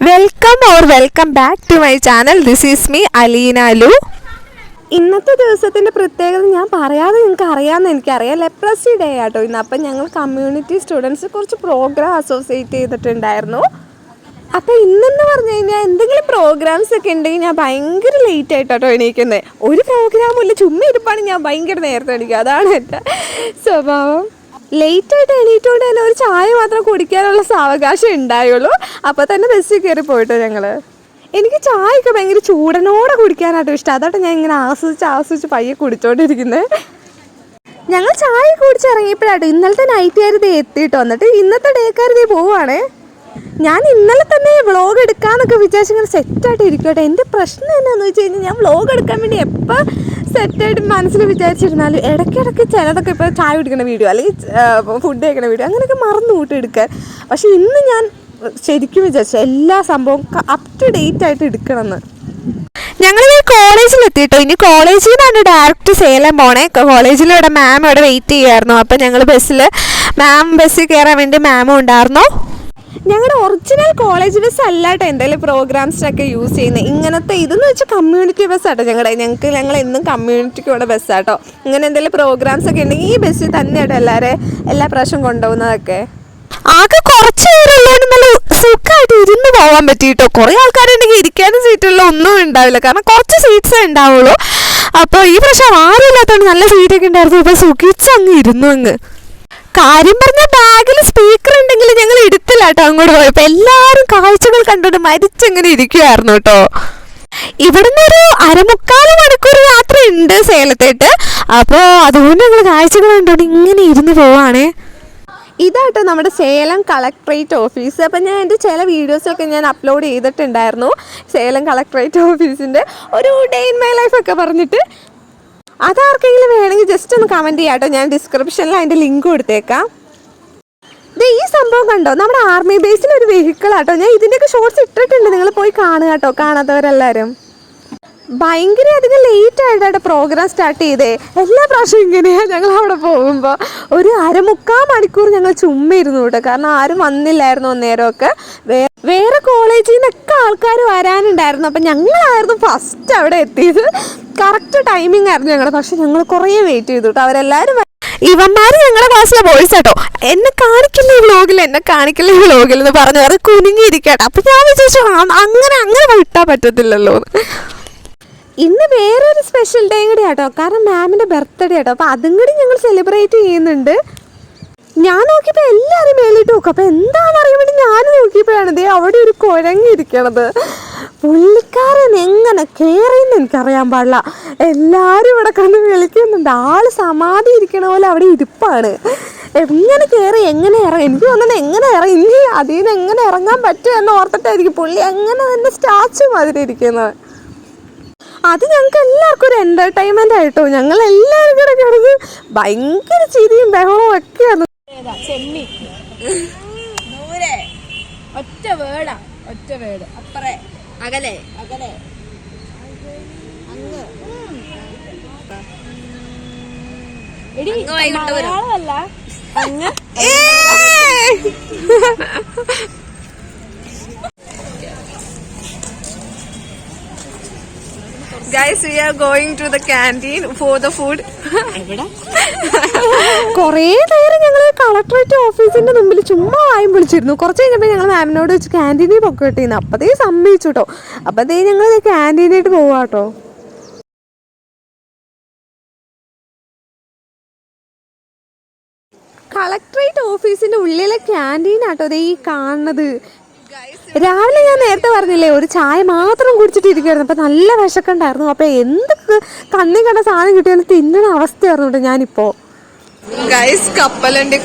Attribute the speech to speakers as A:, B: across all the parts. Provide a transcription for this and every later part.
A: Welcome back to my channel. This is me Aleena ലു. ഇന്നത്തെ ദിവസത്തിൻ്റെ പ്രത്യേകത ഞാൻ പറയാതെ നിങ്ങൾക്ക് അറിയാമെന്ന് എനിക്കറിയാം. ലെപ്രസി ഡേ ആട്ടോ ഇന്ന്. അപ്പം ഞങ്ങൾ കമ്മ്യൂണിറ്റി സ്റ്റുഡൻസ് കുറച്ച് പ്രോഗ്രാം അസോസിയേറ്റ് ചെയ്തിട്ടുണ്ടായിരുന്നു. അപ്പോൾ ഇന്നെന്ന് പറഞ്ഞു കഴിഞ്ഞാൽ എന്തെങ്കിലും പ്രോഗ്രാംസ് ഒക്കെ ഉണ്ടെങ്കിൽ ഞാൻ ഭയങ്കര ലേറ്റ് ആയിട്ടോ എണീക്കുന്നത്. ഒരു പ്രോഗ്രാമും ഇല്ല, ചുമ്മാ ഇരിപ്പാണ് ഞാൻ ഭയങ്കര നേരത്തെ എണീക്കുക. അതാണ് എൻ്റെ സ്വഭാവം. ലേറ്റായിട്ട് എണീറ്റുകൊണ്ട് തന്നെ ഒരു ചായ മാത്രം കുടിക്കാനുള്ള സാവകാശം ഉണ്ടായുള്ളൂ. അപ്പോൾ തന്നെ ബസ്സിൽ കയറി പോയിട്ടോ ഞങ്ങൾ. എനിക്ക് ചായയൊക്കെ ഭയങ്കര ചൂടനോടെ കുടിക്കാനാട്ടോ ഇഷ്ടം. അതാട്ടോ ഞാൻ ഇങ്ങനെ ആസ്വദിച്ച് പയ്യെ കുടിച്ചോണ്ടിരിക്കുന്നത്. ഞങ്ങൾ ചായ കുടിച്ചിറങ്ങിയപ്പോഴാട്ടോ ഇന്നലത്തെ നൈറ്റുകാർ എത്തിയിട്ട് വന്നിട്ട് ഇന്നത്തെ ഡേക്കാർ പോവുകയാണേ. ഞാൻ ഇന്നലെ തന്നെ വ്ളോഗ് എടുക്കാമെന്നൊക്കെ വിചാരിച്ചിങ്ങനെ സെറ്റായിട്ട് ഇരിക്കട്ടെ. എൻ്റെ പ്രശ്നം എന്നാന്ന് വെച്ച് കഴിഞ്ഞാൽ ഞാൻ വ്ളോഗ് എടുക്കാൻ വേണ്ടി എപ്പോൾ സെറ്റായിട്ട് മനസ്സിൽ വിചാരിച്ചിരുന്നാലും ഇടയ്ക്കിടയ്ക്ക് ചിലതൊക്കെ ഇപ്പോൾ ചായ കുടിക്കുന്ന വീഡിയോ അല്ലെങ്കിൽ ഫുഡ് കഴിക്കുന്ന വീഡിയോ അങ്ങനെയൊക്കെ മറന്നു കൂട്ടിയെടുക്കാൻ. പക്ഷേ ഇന്ന് ഞാൻ ശരിക്കും വിചാരിച്ചു എല്ലാ സംഭവവും അപ് ടു ഡേറ്റ് ആയിട്ട് എടുക്കണമെന്ന്. ഞങ്ങളിത് കോളേജിലെത്തിയിട്ടോ. ഇനി കോളേജിൽ നിന്നാണ് ഡയറക്റ്റ് സേലം പോണേ. കോളേജിലൂടെ മാം ഇവിടെ വെയിറ്റ് ചെയ്യുമായിരുന്നു. അപ്പം ഞങ്ങൾ ബസ്സിൽ കയറാൻ വേണ്ടി മാമും ഉണ്ടായിരുന്നു. ഞങ്ങളുടെ ഒറിജിനൽ കോളേജ് ബസ് അല്ലാട്ടോ എന്തെങ്കിലും പ്രോഗ്രാംസിനൊക്കെ യൂസ് ചെയ്യുന്നത്. ഇങ്ങനത്തെ ഇതെന്ന് വെച്ചാൽ കമ്മ്യൂണിറ്റി ബസ്സാട്ടോ ഞങ്ങൾ എന്നും കമ്മ്യൂണിറ്റിക്ക് ഇവിടെ ബസ്സാട്ടോ. ഇങ്ങനെ എന്തെങ്കിലും പ്രോഗ്രാംസ് ഒക്കെ ഉണ്ടെങ്കിൽ ഈ ബസ്സിൽ തന്നെയാട്ടോ എല്ലാ പ്രാവശ്യം കൊണ്ടുപോകുന്നതൊക്കെ. ആകെ കുറച്ച് പേരുള്ളതുകൊണ്ട് നല്ല സുഖമായിട്ട് ഇരുന്ന് പോകാൻ പറ്റിയിട്ടോ. കുറേ ആൾക്കാരുണ്ടെങ്കിൽ ഇരിക്കാനും സീറ്റുള്ള ഒന്നും ഉണ്ടാവില്ല, കാരണം കുറച്ച് സീറ്റ്സേ ഉണ്ടാവുള്ളൂ. അപ്പോൾ ഈ പ്രാവശ്യം ആരും ഇല്ലാത്തതുകൊണ്ട് നല്ല സീറ്റൊക്കെ ഉണ്ടായിരുന്നു. ഇപ്പോൾ സുഖിച്ചങ്ങ് ഇരുന്നു. കാര്യം പറഞ്ഞാൽ ബാഗിൽ സ്പീക്കർ ഉണ്ടെങ്കിൽ ഞങ്ങൾ എടുത്തില്ല കേട്ടോ അങ്ങോട്ട് പോയപ്പോൾ. എല്ലാവരും കാഴ്ചകൾ കണ്ടോണ്ട് മരിച്ചെങ്ങനെ ഇരിക്കുമായിരുന്നു കേട്ടോ. ഇവിടുന്ന് ഒരു 1/4 മണിക്കൂർ യാത്ര ഉണ്ട് സേലത്തേട്ട്. അപ്പോൾ അതുകൊണ്ട് ഞങ്ങൾ കാഴ്ചകൾ കണ്ടോണ്ട് ഇങ്ങനെ ഇരുന്ന് പോവാണേ. ഇതാട്ടോ നമ്മുടെ സേലം കളക്ട്രേറ്റ് ഓഫീസ്. അപ്പം ഞാൻ എൻ്റെ ചില വീഡിയോസൊക്കെ ഞാൻ അപ്ലോഡ് ചെയ്തിട്ടുണ്ടായിരുന്നു സേലം കളക്ട്രേറ്റ് ഓഫീസിൻ്റെ ഒരു ഡേ ഇൻ മൈ ലൈഫൊക്കെ പറഞ്ഞിട്ട്. അതാർക്കെങ്കിലും വേണമെങ്കിൽ ജസ്റ്റ് ഒന്ന് കമൻറ്റ് ചെയ്യാം കേട്ടോ. ഞാൻ ഡിസ്ക്രിപ്ഷനിൽ അതിൻ്റെ ലിങ്ക് കൊടുത്തേക്കാം. ഈ സംഭവം കണ്ടോ, നമ്മുടെ ആർമി ബേസിലൊരു വെഹിക്കിളാട്ടോ. ഞാൻ ഇതിൻ്റെയൊക്കെ ഷോർട്സ് ഇട്ടിട്ടുണ്ട്, നിങ്ങൾ പോയി കാണുക കേട്ടോ, കാണാത്തവരെല്ലാവരും. ഭയങ്കര അധികം ലേറ്റ് ആയിട്ടാണ് പ്രോഗ്രാം സ്റ്റാർട്ട് ചെയ്തേ. എല്ലാ പ്രാവശ്യവും ഇങ്ങനെയാണ്. ഞങ്ങൾ അവിടെ പോകുമ്പോൾ ഒരു 1/4 മണിക്കൂർ ഞങ്ങൾ ചുമ്മാ ഇരുന്നു കേട്ടോ, കാരണം ആരും വന്നില്ലായിരുന്നു അന്നേരമൊക്കെ. വേറെ കോളേജിൽ നിന്നൊക്കെ ആൾക്കാർ വരാനുണ്ടായിരുന്നു. അപ്പം ഞങ്ങളായിരുന്നു ഫസ്റ്റ് അവിടെ എത്തിയത്. കറക്റ്റ് ടൈമിംഗ് ആയിരുന്നു ഞങ്ങളുടെ. പക്ഷെ ഞങ്ങൾ കുറേ വെയിറ്റ് ചെയ്തു കേട്ടോ. അവരെല്ലാവരും ഇവന്മാർ ഞങ്ങളുടെ ക്ലാസ്സിലെ ബോയ്സ് കേട്ടോ. എന്നെ കാണിക്കില്ല ഈ വ്ളോഗിൽ എന്ന് പറഞ്ഞു അത് കുനിഞ്ഞിരിക്കട്ടെ. അപ്പം ഞാൻ വിചാരിച്ചു അങ്ങനെ വിട്ടാൽ പറ്റത്തില്ലല്ലോ. ഇന്ന് വേറൊരു സ്പെഷ്യൽ ഡേ കൂടി ആട്ടോ, കാരണം മാമിൻ്റെ ബർത്ത്ഡേ ആട്ടോ. അപ്പോൾ അതും കൂടി ഞങ്ങൾ സെലിബ്രേറ്റ് ചെയ്യുന്നുണ്ട്. ഞാൻ നോക്കിയപ്പോൾ എല്ലാവരും മേലിട്ട് നോക്കും. അപ്പോൾ എന്താണെന്ന് അറിയാൻ വേണ്ടി ഞാൻ നോക്കിയപ്പോഴാണ് ദേ അവിടെ ഒരു കുരങ്ങിരിക്കണത്. പുള്ളിക്കാരൻ എങ്ങനെ കയറിയെന്ന് എനിക്കറിയാൻ പാടില്ല. എല്ലാവരും ഇവിടെ കണ്ട് വിളിക്കുന്നുണ്ട്. ആള് സമാധി ഇരിക്കണ പോലെ അവിടെ ഇരിപ്പാണ്. എങ്ങനെ കയറി എങ്ങനെ ഇറങ്ങി, എനിക്ക് തോന്നുന്നത് എങ്ങനെ ഇറങ്ങി, ഇനി അതിൽ നിന്ന് എങ്ങനെ ഇറങ്ങാൻ പറ്റുമെന്ന് ഓർത്തിട്ടായിരിക്കും പുള്ളി അങ്ങനെ തന്നെ സ്റ്റാച്ചു മാതിരി ഇരിക്കുന്നത്. അത് ഞങ്ങൾക്ക് എല്ലാവർക്കും ഒരു എൻ്റർടൈൻമെൻ്റ് ആയിട്ടോ. ഞങ്ങൾ എല്ലാവരും കൂടെ കിടന്ന് ഭയങ്കര ചിരിയും ബഹളവും ഒക്കെയാണ്.
B: ഒറ്റ വേട് അപ്പറേ അകലെ മലയാളമല്ല അങ്ങ്.
A: Guys, we are going to the canteen for the food. കുറേ നേരം ഞങ്ങൾ കളക്ടറേറ്റ് ഓഫീസിന്റെ മുമ്പിൽ ചുമ്മാ വായും വിളിച്ചിരുന്നു. കുറച്ച് കഴിഞ്ഞപ്പോൾ ഞങ്ങൾ മാമിനോട് വെച്ച് ക്യാൻറ്റീനിൽ പൊക്കോട്ടിരുന്നു. അപ്പതേ സമ്മതിച്ചു കേട്ടോ. അപ്പതേ ഞങ്ങൾ ക്യാൻറ്റീനായിട്ട് പോവാട്ടോ. കളക്ടറേറ്റ് ഓഫീസിന്റെ ഉള്ളിലെ ക്യാൻറ്റീനാട്ടോ അതേ ഈ കാണുന്നത്. രാവിലെ ഞാൻ നേരത്തെ പറഞ്ഞില്ലേ ഒരു ചായ മാത്രം കുടിച്ചിട്ടിരിക്കുമായിരുന്നു. അപ്പം നല്ല വിശക്കുണ്ടായിരുന്നു. അപ്പം എന്ത് കണ്ണി കണ്ട സാധനം കിട്ടിയാലും തിന്നണ അവസ്ഥയായിരുന്നു കേട്ടോ ഞാനിപ്പോൾ. ഗൈസ് കപ്പലണ്ടി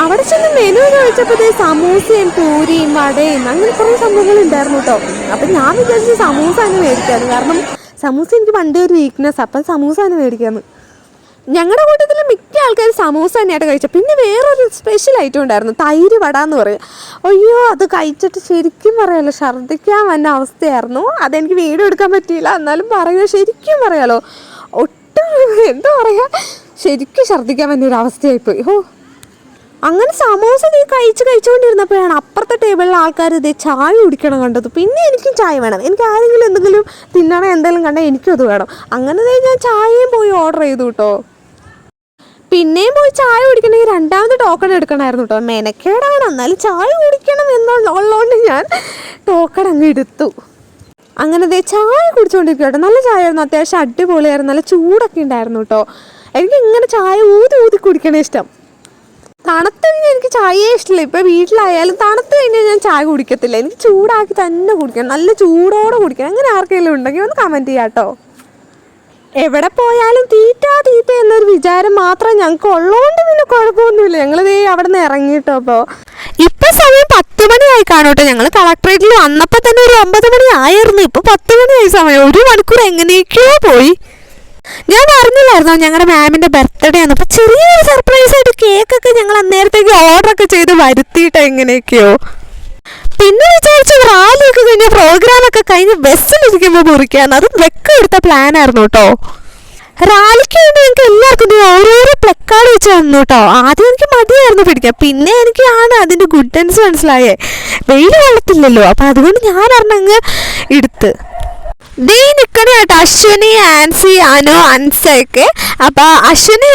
A: അവിടെ ചെന്ന് മെനു ചോദിച്ചപ്പോൾ സമൂസയും പൂരിയും വടയും അങ്ങനെ കുറേ സംഭവങ്ങൾ ഉണ്ടായിരുന്നു കേട്ടോ. അപ്പം ഞാൻ വിചാരിച്ചു സമൂസ തന്നെ മേടിക്കാമെന്ന്, കാരണം സമൂസ എനിക്ക് പണ്ടേ ഒരു വീക്ക്നെസ്. അപ്പം സമൂസ തന്നെ മേടിക്കാമെന്ന്. ഞങ്ങളുടെ കൂട്ടത്തിൽ മിക്ക ആൾക്കാർ സമൂസ തന്നെയായിട്ട് കഴിച്ചത്. പിന്നെ വേറൊരു സ്പെഷ്യൽ ഐറ്റം ഉണ്ടായിരുന്നു, തൈര് വട എന്ന് പറയും. അയ്യോ അത് കഴിച്ചിട്ട് ശരിക്കും പറയാമല്ലോ ഛർദ്ദിക്കാൻ വന്ന അവസ്ഥയായിരുന്നു. അതെനിക്ക് വീഡിയോ എടുക്കാൻ പറ്റിയില്ല, എന്നാലും പറയുക ശരിക്കും പറയാമല്ലോ ഒട്ടും എന്താ പറയുക ശരിക്കും ഛർദ്ദിക്കാൻ വന്നൊരു അവസ്ഥയായിപ്പോയി. അങ്ങനെ സമോസ നീ കഴിച്ചുകൊണ്ടിരുന്നപ്പോഴാണ് അപ്പുറത്തെ ടേബിളിലെ ആൾക്കാർ ഇതേ ചായ കുടിക്കണം കണ്ടത്. പിന്നെ എനിക്കും ചായ വേണം, എനിക്ക് ആരെങ്കിലും എന്തെങ്കിലും തിന്നണം എന്തെങ്കിലും കണ്ടാൽ എനിക്കും അത് വേണം. അങ്ങനെ ഞാൻ ചായയും പോയി ഓർഡർ ചെയ്തു കേട്ടോ. പിന്നെയും പോയി ചായ കുടിക്കണമെങ്കിൽ രണ്ടാമത് ടോക്കൺ എടുക്കണമായിരുന്നു കേട്ടോ. മെനക്കേടാണ്, എന്നാലും ചായ കുടിക്കണം എന്നുള്ളതുകൊണ്ട് ഞാൻ ടോക്കൺ അങ്ങ് എടുത്തു. അങ്ങനെ ചായ കുടിച്ചുകൊണ്ടിരിക്കുക കേട്ടോ. നല്ല ചായ ആയിരുന്നു, അത്യാവശ്യം അടിപൊളിയായിരുന്നു, നല്ല ചൂടൊക്കെ ഉണ്ടായിരുന്നു കേട്ടോ. എനിക്ക് ഇങ്ങനെ ചായ ഊതി കുടിക്കണേ ഇഷ്ടം. തണുത്ത് കഴിഞ്ഞാൽ എനിക്ക് ചായയേ ഇഷ്ടമില്ല. ഇപ്പോൾ വീട്ടിലായാലും തണുത്ത് കഴിഞ്ഞാൽ ഞാൻ ചായ കുടിക്കത്തില്ല, എനിക്ക് ചൂടാക്കി തന്നെ കുടിക്കണം, നല്ല ചൂടോടെ കുടിക്കണം. അങ്ങനെ ആർക്കെങ്കിലും ഉണ്ടെങ്കിൽ ഒന്ന് കമൻറ്റ് ചെയ്യാം കേട്ടോ. എവിടെ പോയാലും തീറ്റ എന്നൊരു വിചാരം മാത്രം ഞങ്ങൾക്ക് ഉള്ളതുകൊണ്ട് പിന്നെ കുഴപ്പമൊന്നുമില്ല. ഞങ്ങളിതേ അവിടെ നിന്ന് ഇറങ്ങിയിട്ടോ. അപ്പോൾ ഇപ്പം സമയം 10 മണിയായി കാണോട്ടോ. ഞങ്ങൾ കളക്ട്രേറ്റിൽ വന്നപ്പോൾ തന്നെ ഒരു 9 മണി ആയിരുന്നു. ഇപ്പോൾ 10 മണിയായി സമയം. 1 മണിക്കൂർ എങ്ങനെയൊക്കെയോ പോയി. ഞാൻ അറിഞ്ഞില്ലായിരുന്നോ ഞങ്ങളുടെ മാമിൻ്റെ ബർത്ത്ഡേ ആണ്. അപ്പോൾ ചെറിയൊരു സർപ്രൈസ് ആയിട്ട് കേക്കൊക്കെ ഞങ്ങൾ അന്നേരത്തേക്ക് ഓർഡറൊക്കെ ചെയ്ത് വരുത്തിയിട്ടോ എങ്ങനെയൊക്കെയോ. പിന്നെ വിചാരിച്ചു റാലിയൊക്കെ കഴിഞ്ഞ് പ്രോഗ്രാമൊക്കെ കഴിഞ്ഞ് ബസ്സിലിരിക്കുമ്പോൾ മുറിക്കാന്ന്. അത് എടുത്ത പ്ലാനായിരുന്നു കേട്ടോ. റാലിക്ക് വേണ്ടി എനിക്ക് എല്ലാവർക്കും ഓരോരോ പ്ലക്കാർഡ് വെച്ച് തന്നു കേട്ടോ. ആദ്യം എനിക്ക് മടിയായിരുന്നു പിടിക്കാൻ, പിന്നെ എനിക്കാണ് അതിൻ്റെ ഗുഡൻസ് മനസ്സിലായേ. വെയിൽ കൊള്ളത്തില്ലല്ലോ, അപ്പം അതുകൊണ്ട് ഞാൻ പറഞ്ഞങ്ങ് എടുത്ത്. ദേ നിൽക്കണേ കേട്ടോ അശ്വിനി, ആൻസി, അനു, അൻസയൊക്കെ. അപ്പോൾ അശ്വിനി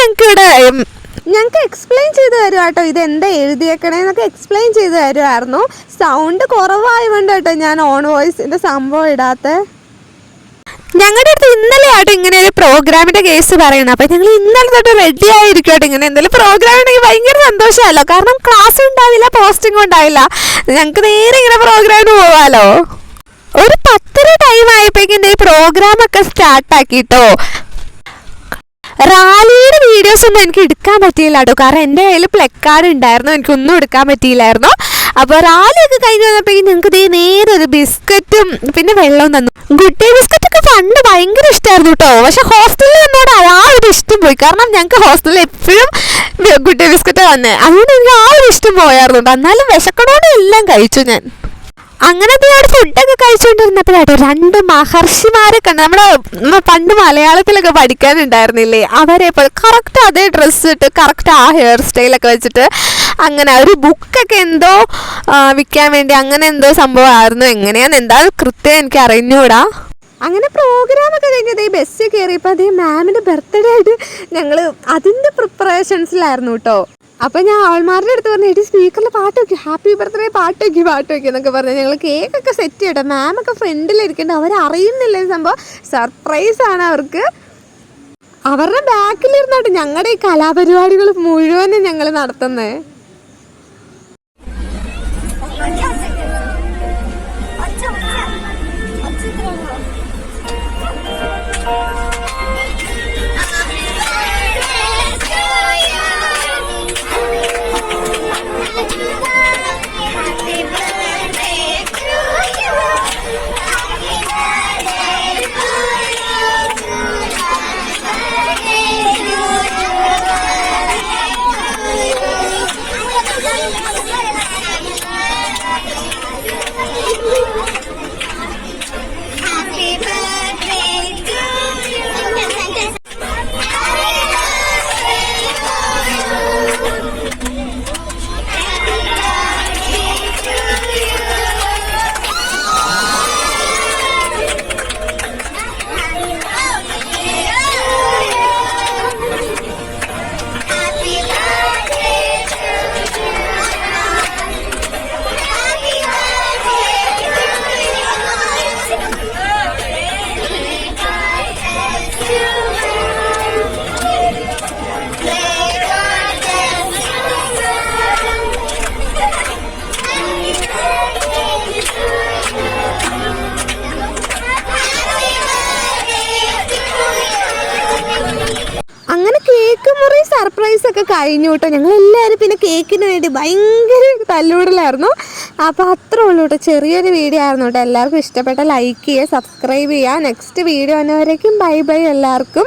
A: ഞങ്ങൾക്ക് എക്സ്പ്ലെയിൻ ചെയ്ത് തരും കേട്ടോ, ഇത് എന്താ എഴുതിയേക്കണേന്നൊക്കെ എക്സ്പ്ലെയിൻ ചെയ്ത് തരുമായിരുന്നു. സൗണ്ട് കുറവായതുകൊണ്ട് കേട്ടോ ഞാൻ ഓൺ വോയിസിൻ്റെ സംഭവം ഇടാത്ത. ഞങ്ങളുടെ അടുത്ത് ഇന്നലെ ആട്ടോ ഇങ്ങനെ ഒരു പ്രോഗ്രാമിൻ്റെ കേസ് പറയുന്നത്. അപ്പം ഞങ്ങൾ ഇന്നലെ തൊട്ട് റെഡി ആയിരിക്കട്ടെ. ഇങ്ങനെ എന്തെങ്കിലും പ്രോഗ്രാം ഉണ്ടെങ്കിൽ ഭയങ്കര സന്തോഷമല്ലോ, കാരണം ക്ലാസ് ഉണ്ടാവില്ല, പോസ്റ്റിംഗ് ഉണ്ടാവില്ല, ഞങ്ങൾക്ക് നേരെ ഇങ്ങനെ പ്രോഗ്രാമിന് പോവാമല്ലോ. ഒരു 10 ടൈം ആയപ്പോഴേക്കും ഈ പ്രോഗ്രാമൊക്കെ സ്റ്റാർട്ടാക്കിട്ടോ. റാലിയുടെ വീഡിയോസ് ഒന്നും എനിക്ക് എടുക്കാൻ പറ്റിയില്ല കേട്ടോ, കാരണം എൻ്റെ കയ്യിൽ പ്ലക്കാർഡ് ഉണ്ടായിരുന്നു, എനിക്കൊന്നും എടുക്കാൻ പറ്റിയില്ലായിരുന്നു. അപ്പോൾ റാലിയൊക്കെ കഴിഞ്ഞ് വന്നപ്പോഴേക്കും ഞങ്ങൾക്ക് നേരെ ഒരു ബിസ്ക്കറ്റും പിന്നെ വെള്ളവും തന്നു. ഗുഡ് ഡേ ബിസ്ക്കറ്റൊക്കെ പണ്ട് ഭയങ്കര ഇഷ്ടമായിരുന്നു കേട്ടോ. പക്ഷെ ഹോസ്റ്റലിൽ വന്നോട് ആ ഒരു ഇഷ്ടം പോയി, കാരണം ഞങ്ങൾക്ക് ഹോസ്റ്റലിൽ എപ്പോഴും ഗുഡ് ഡേ ബിസ്ക്കറ്റ് വന്നേ, അതുകൊണ്ട് എനിക്ക് ആ ഒരു ഇഷ്ടം പോയായിരുന്നു. എന്നാലും വിശക്കണോടെ എല്ലാം കഴിച്ചു ഞാൻ. അങ്ങനെ അവിടെ ഫുഡൊക്കെ കഴിച്ചുകൊണ്ടിരുന്നപ്പോഴാട്ടോ 2 മഹർഷിമാരെ കണ്ട്. നമ്മുടെ പണ്ട് മലയാളത്തിലൊക്കെ പഠിക്കാനുണ്ടായിരുന്നില്ലേ, അവരെ കറക്റ്റ് അതേ ഡ്രസ്സ് ഇട്ട് കറക്റ്റ് ആ ഹെയർ സ്റ്റൈലൊക്കെ വെച്ചിട്ട് അങ്ങനെ ഒരു ബുക്കൊക്കെ എന്തോ വിൽക്കാൻ വേണ്ടി അങ്ങനെ എന്തോ സംഭവമായിരുന്നു. എങ്ങനെയാന്ന് എന്താ കൃത്യം എനിക്ക് അറിഞ്ഞൂടാ. അങ്ങനെ പ്രോഗ്രാമൊക്കെ കഴിഞ്ഞത് ഈ ബസ്സിൽ കയറിയപ്പോൾ അതേ മാമിൻ്റെ ബർത്ത്ഡേ ആയിട്ട് ഞങ്ങൾ അതിൻ്റെ പ്രിപ്പറേഷൻസിലായിരുന്നു കേട്ടോ. അപ്പം ഞാൻ അവൾമാരുടെ അടുത്ത് പറഞ്ഞു, എടി സ്പീക്കറിൽ പാട്ട് വയ്ക്കും, ഹാപ്പി ബർത്ത്ഡേ പാട്ട് വയ്ക്കും എന്നൊക്കെ പറഞ്ഞു. ഞങ്ങൾ കേക്കൊക്കെ സെറ്റ് ചെയ്യട്ടോ. മാമൊക്കെ ഫ്രണ്ടിലിരിക്കേണ്ട, അവരറിയുന്നില്ല ഈ സംഭവം, സർപ്രൈസാണ് അവർക്ക്. അവരുടെ ബാക്കിലിരുന്നോട്ട് ഞങ്ങളുടെ ഈ കലാപരിപാടികൾ മുഴുവനും ഞങ്ങൾ നടത്തുന്നത്. സർപ്രൈസ് ഒക്കെ കഴിഞ്ഞു കേട്ടോ. ഞങ്ങളെല്ലാവരും പിന്നെ കേക്കിന് വേണ്ടി ഭയങ്കര തല്ലുകൂടലായിരുന്നു. അപ്പോൾ അത്രേ ഉള്ളൂ കേട്ടോ, ചെറിയൊരു വീഡിയോ ആയിരുന്നു കേട്ടോ. എല്ലാവർക്കും ഇഷ്ടപ്പെട്ട ലൈക്ക് ചെയ്യുക, സബ്സ്ക്രൈബ് ചെയ്യുക. നെക്സ്റ്റ് വീഡിയോ വന്നവരേക്കും ബൈ എല്ലാവർക്കും.